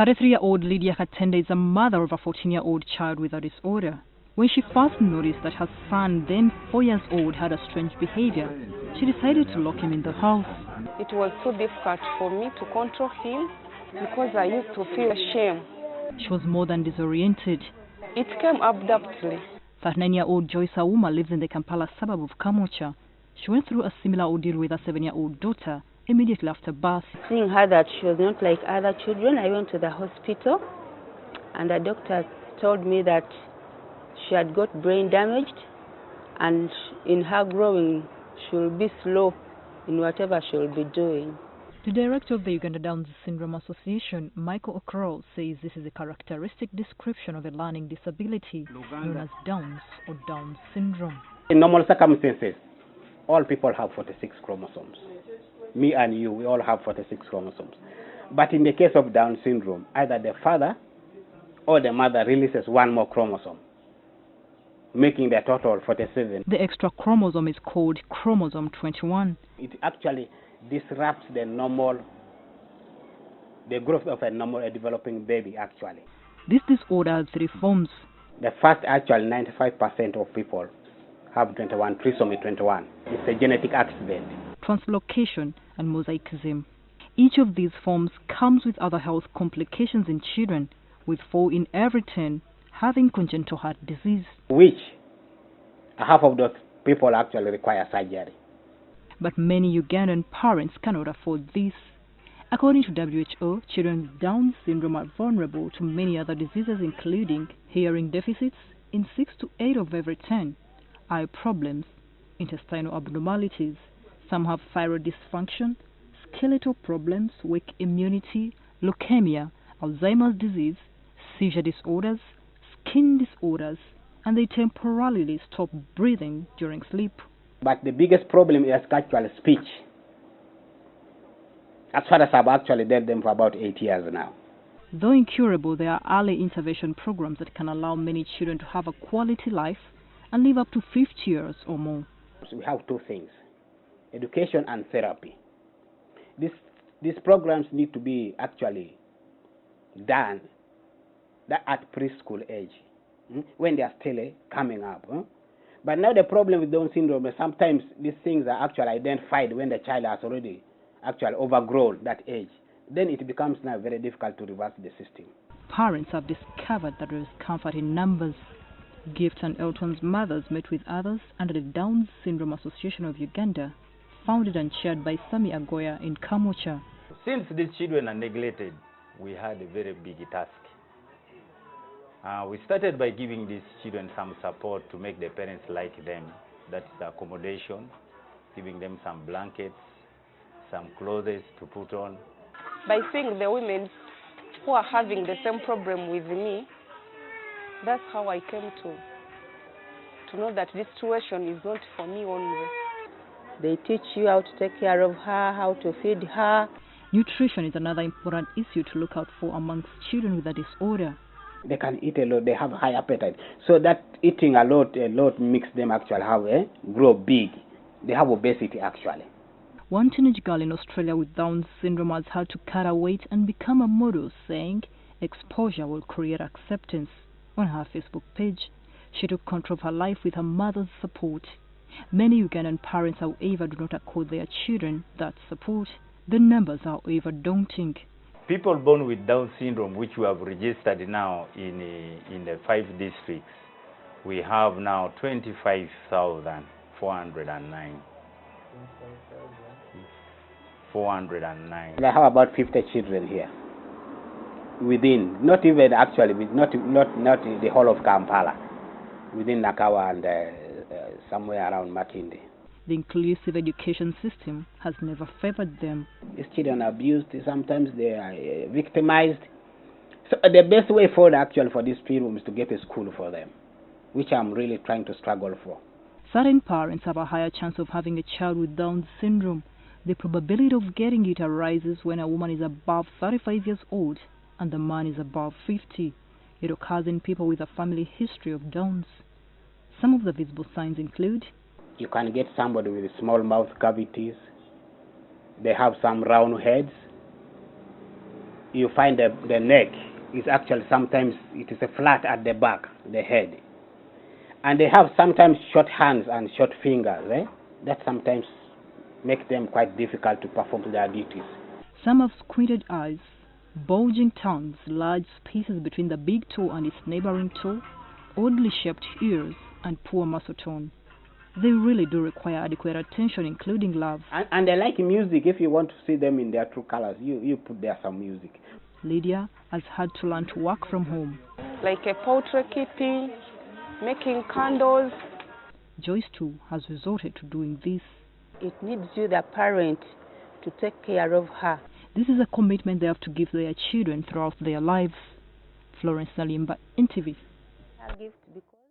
33-year-old Lydia Katende is a mother of a 14-year-old child with a disorder. When she first noticed that her son, then 4 years old, had a strange behavior, she decided to lock him in the house. It was so difficult for me to control him because I used to feel shame. She was more than disoriented. It came abruptly. 39-year-old Joyce Auma lives in the Kampala suburb of Kamocha. She went through a similar ordeal with her 7-year-old daughter immediately after birth. Seeing her that she was not like other children, I went to the hospital and the doctor told me that she had got brain damaged and in her growing she will be slow in whatever she will be doing. The director of the Uganda Down Syndrome Association, Michael Okro, says this is a characteristic description of a learning disability known as Downs or Down syndrome. In normal circumstances, all people have 46 chromosomes. Me and you, we all have 46 chromosomes. But in the case of Down syndrome, either the father or the mother releases one more chromosome, making the total 47. The extra chromosome is called chromosome 21. It actually disrupts the growth of a developing baby actually. This disorder has 3 forms. The first, actually 95% of people have trisomy 21. It's a genetic accident. Translocation and mosaicism. Each of these forms comes with other health complications in children, with 4 in every 10 having congenital heart disease. Which half of those people actually require surgery. But many Ugandan parents cannot afford this. According to WHO, children with Down syndrome are vulnerable to many other diseases including hearing deficits in 6 to 8 of every 10, eye problems, intestinal abnormalities, some have thyroid dysfunction, skeletal problems, weak immunity, leukemia, Alzheimer's disease, seizure disorders, skin disorders, and they temporarily stop breathing during sleep. But the biggest problem is actually speech. As far as I've actually dealt them for about 8 years now. Though incurable, there are early intervention programs that can allow many children to have a quality life and live up to 50 years or more. So we have 2 things, education and therapy. These programs need to be actually done at preschool age, when they are still coming up. But now the problem with Down syndrome is sometimes these things are actually identified when the child has already actually overgrown that age. Then it becomes now very difficult to reverse the system. Parents have discovered that there is comfort in numbers. Gift and Elton's mothers met with others under the Down Syndrome Association of Uganda, founded and chaired by Sami Agoya in Kamocha. Since these children are neglected, we had a very big task. We started by giving these children some support to make their parents like them. That's the accommodation, giving them some blankets, some clothes to put on. By seeing the women who are having the same problem with me, that's how I came to know that this situation is not for me only. They teach you how to take care of her, how to feed her. Nutrition is another important issue to look out for amongst children with a disorder. They can eat a lot, they have high appetite. So that eating a lot makes them actually grow big. They have obesity actually. One teenage girl in Australia with Down syndrome has had to cut her weight and become a model, saying exposure will create acceptance. On her Facebook page, she took control of her life with her mother's support. Many Ugandan parents, however, do not accord their children that support. The numbers are, however, daunting. People born with Down syndrome, which we have registered now in the 5 districts, we have now 25,409. 409. I have about 50 children here. Within, not even actually, not the whole of Kampala, within Nakawa and somewhere around Makinde. The inclusive education system has never favored them. These children are abused, sometimes they are victimized. So the best way forward actually for these people is to get a school for them, which I'm really trying to struggle for. Certain parents have a higher chance of having a child with Down syndrome. The probability of getting it arises when a woman is above 35 years old and the man is above 50. It occurs in people with a family history of Downs. Some of the visible signs include: you can get somebody with small mouth cavities. They have some round heads. you find the neck is actually sometimes it is flat at the back, the head. And they have sometimes short hands and short fingers. That sometimes makes them quite difficult to perform their duties. Some have squinted eyes, bulging tongues, large spaces between the big toe and its neighboring toe, oddly shaped ears, and poor muscle tone. They really do require adequate attention, including love. And they like music. If you want to see them in their true colors, you put there some music. Lydia has had to learn to work from home. Like a poultry keeping, making candles. Joyce too has resorted to doing this. It needs you, the parent, to take care of her. This is a commitment they have to give their children throughout their lives. Florence Naluyimba, NTV. Her gift because